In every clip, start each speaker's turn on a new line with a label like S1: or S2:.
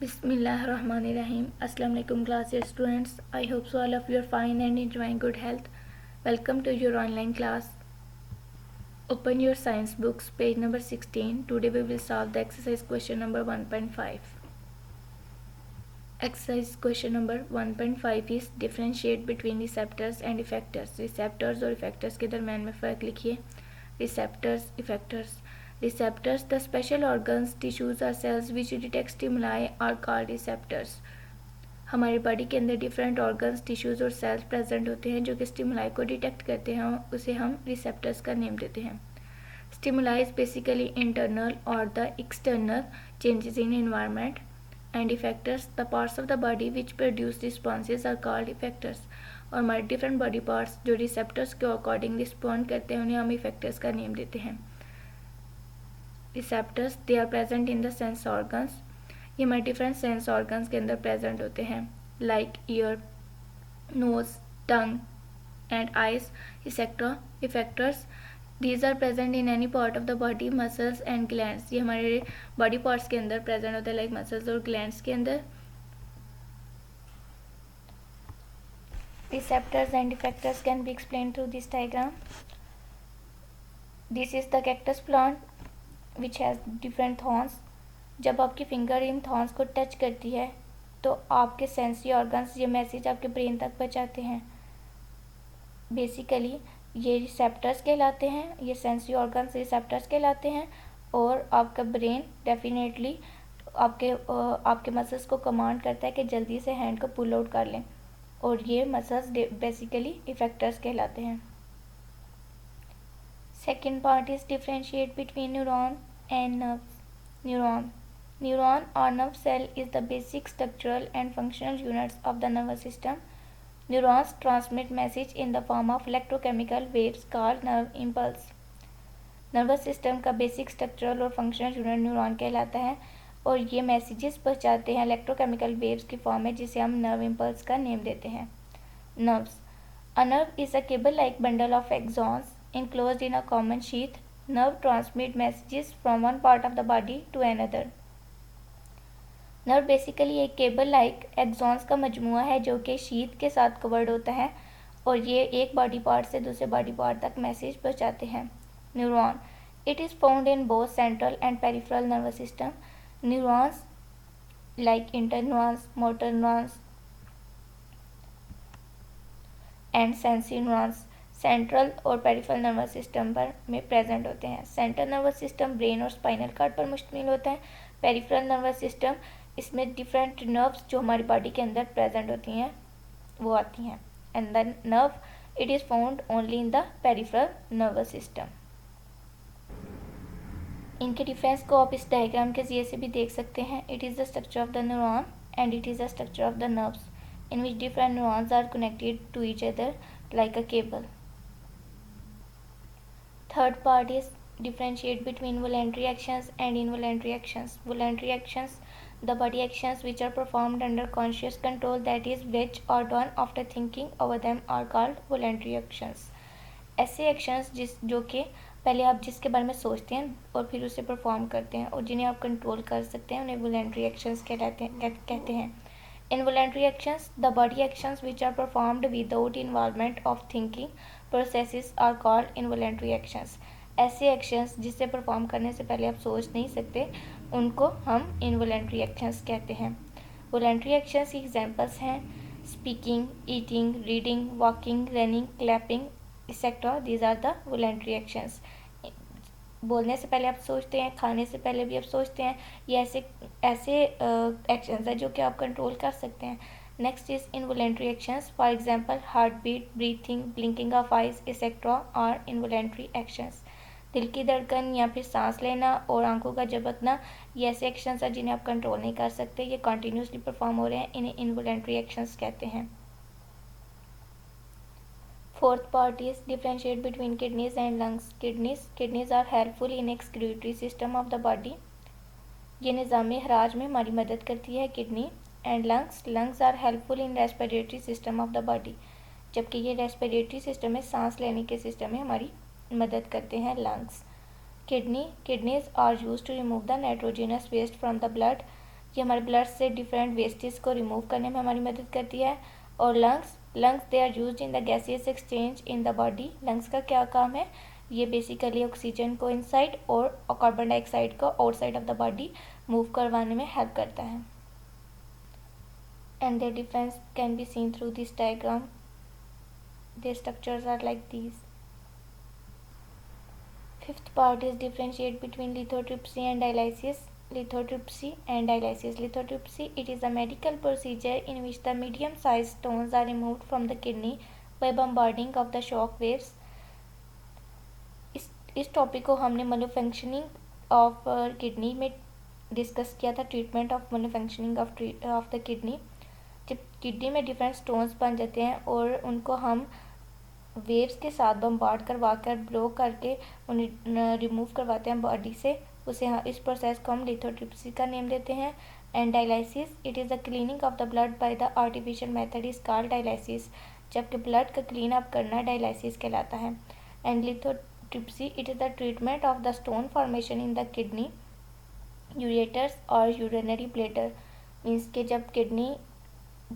S1: Bismillahirrahmanirrahim. Assalamu alaikum class students. I hope so all of you are fine and enjoying good health. Welcome to your online class. Open your science books, page number 16. Today we will solve the exercise question number 1.5. Exercise question number 1.5 is differentiate between receptors and effectors. Receptors और effectors के दरम्यान में फ़र्क लिखिए. Receptors, effectors. Receptors, the special organs, tissues or cells which detect stimuli are called receptors. हमारी body के अंदर different organs, tissues और सेल्स प्रेजेंट होते हैं जो कि स्टिमुलाई को डिटेक्ट करते हैं, उसे हम रिसेप्टर्स का नेम देते हैं. स्टिमुलाई इज बेसिकली इंटरनल और the external changes in environment and effectors the parts of the body which produce responses are called effectors. और हमारे डिफरेंट बॉडी पार्ट्स जो रिसेप्टर्स के अकॉर्डिंग रिस्पॉन्ड करते हैं उन्हें हम इफेक्टर्स का नेम देते हैं. Receptors they are present in the sense organs. ये हमारे डिफरेंट सेंस ऑर्गन्स के अंदर प्रेजेंट होते हैं like ear, nose, tongue and eyes etcetera. Effectors these are present in any part of the body, muscles and glands. ये हमारे body parts के अंदर प्रेजेंट होते हैं लाइक मसल्स और ग्लैंड्स के अंदर. Receptors and effectors can be explained through this diagram. This is the cactus plant which has different thorns. जब आपकी फिंगर इन थॉर्न्स को टच करती है तो आपके सेंसरी ऑर्गन्स ये मैसेज आपके ब्रेन तक पहुंचाते हैं. बेसिकली ये रिसेप्टर्स कहलाते हैं, ये सेंसरी ऑर्गन्स रिसेप्टर्स कहलाते हैं. और आपका ब्रेन डेफिनेटली आपके मसल्स को कमांड करता है कि जल्दी से हैंड को पुल आउट कर लें, और ये मसल्स बेसिकली इफेक्टर्स कहलाते हैं. Second part is differentiate between neuron and nerves. Neuron or nerve cell is the basic structural and functional units of the nervous system. Neurons transmit message in the form of electrochemical waves called nerve impulse. Nervous system का basic structural और functional unit neuron कहलाता है और ये messages पहुँचाते हैं electrochemical waves की form में जिसे हम nerve impulse का नेम देते हैं. Nerves. A nerve is a cable-like bundle of axons enclosed in a common sheath. Nerve transmit messages from one part of the body to another. Nerve basically एक cable like exons का मजमुआ है जो कि sheath के साथ covered होता है और ये एक बॉडी पार्ट से दूसरे बॉडी पार्ट तक मैसेज पहुंचाते हैं. Neuron. It is found in both central and peripheral nervous system. Neurons like interneurons, motor neurons and sensory neurons central और पेरिफेरल नर्वस सिस्टम पर में प्रेजेंट होते हैं. सेंट्रल नर्वस सिस्टम ब्रेन और spinal cord पर मुश्तमिल होता है. पेरिफेरल नर्वस सिस्टम इसमें डिफरेंट नर्व्स जो हमारी बॉडी के अंदर प्रेजेंट होती हैं वो आती हैं. And the nerve it is found only in the peripheral nervous system. इनके डिफरेंस को आप इस डायग्राम के जरिए से भी देख सकते हैं. It is the structure of the neuron and it is the structure of the nerves in which different neurons are connected to each other like a cable. Third part is differentiate between voluntary actions and involuntary actions. Voluntary actions, the body actions which are performed under conscious control, that is which are done after thinking over them, are called voluntary actions. ऐसे actions जो कि पहले आप जिसके बारे में सोचते हैं और फिर उसे परफॉर्म करते हैं और जिन्हें आप कंट्रोल कर सकते हैं उन्हें voluntary actions कहते हैं. Involuntary actions, the body actions which are performed without involvement of thinking processes are called involuntary actions. ऐसे एक्शंस जिसे परफॉर्म करने से पहले आप सोच नहीं सकते उनको हम इनवॉलेंट्री एक्शंस कहते हैं. वॉलेंट्री एक्शंस की एग्जांपल्स हैं speaking, eating, reading, walking, running, clapping etcetera. These are the voluntary actions. बोलने से पहले आप सोचते हैं, खाने से पहले भी आप सोचते हैं. ये ऐसे एक्शंस हैं जो कि आप कंट्रोल कर सकते हैं. Next is involuntary actions. For example heart beat, breathing, blinking of eyes etcetera are involuntary actions. दिल की धड़कन या फिर सांस लेना और आंखों का झपकना ये ऐसे एक्शंस हैं जिन्हें आप कंट्रोल नहीं कर सकते, ये कंटिन्यूसली परफॉर्म हो रहे हैं, इन्हें इनवॉलेंट्री एक्शंस कहते हैं. Fourth part is differentiate between kidneys and lungs. Kidneys are helpful in excretory system of the body. ये निज़ाम हराज में हमारी मदद करती है kidney. And lungs are helpful in respiratory system of the body. जबकि ये रेस्पिरेटरी सिस्टम में सांस लेने के सिस्टम में हमारी मदद करते हैं lungs. Kidneys are used to remove the nitrogenous waste from the blood. ये हमारे ब्लड से डिफरेंट वेस्टेज को रिमूव करने में हमारी मदद करती है। और lungs they are used in the gaseous exchange in the body. Lungs का क्या काम है? ये बेसिकली ऑक्सीजन को इनसाइड और कार्बन डाइऑक्साइड को outside of the body move करवाने में हेल्प करता है। And their difference can be seen through this diagram. Their structures are like these. Fifth part is differentiate between lithotripsy and dialysis. Lithotripsy, it is a medical procedure in which the medium-sized stones are removed from the kidney by bombarding of the shock waves. इस topic को हमने manufacturing of kidney में discuss किया था, treatment of manufacturing of the kidney. जब kidney में different stones बन जाते हैं और उनको हम वेव्स के साथ बम्बार्ड करवा कर ब्लो करके उन्हें रिमूव करवाते हैं बॉडी से, उसे इस प्रोसेस को हम लिथोट्रिप्सी का नेम देते हैं। And dialysis, it is the cleaning of the blood by the artificial method is called dialysis. जबकि ब्लड का क्लीन अप करना डायलिसिस कहलाता है। And lithotripsy, it is the treatment of the stone formation in the kidney ureters और urinary bladder. Means के जब kidney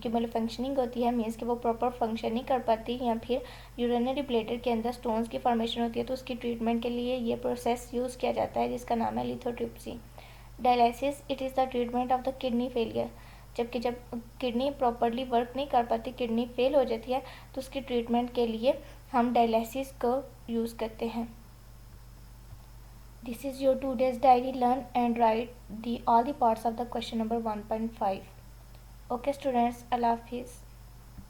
S1: की मतलब फंक्शनिंग होती है, मीन्स कि वो प्रॉपर फंक्शन नहीं कर पाती, या फिर यूरिनरी ब्लैडर के अंदर स्टोन्स की फॉर्मेशन होती है, तो उसकी ट्रीटमेंट के लिए ये प्रोसेस यूज़ किया जाता है जिसका नाम है lithotripsy. Dialysis, it is the treatment of the kidney failure. जबकि जब किडनी प्रॉपरली वर्क नहीं कर पाती, किडनी फेल हो जाती है, तो उसकी ट्रीटमेंट के लिए हम डायलिसिस को यूज़ करते हैं। This is your 2 days diary. Learn and write all the parts of the question number 1.5. Okay students, Allah Hafiz.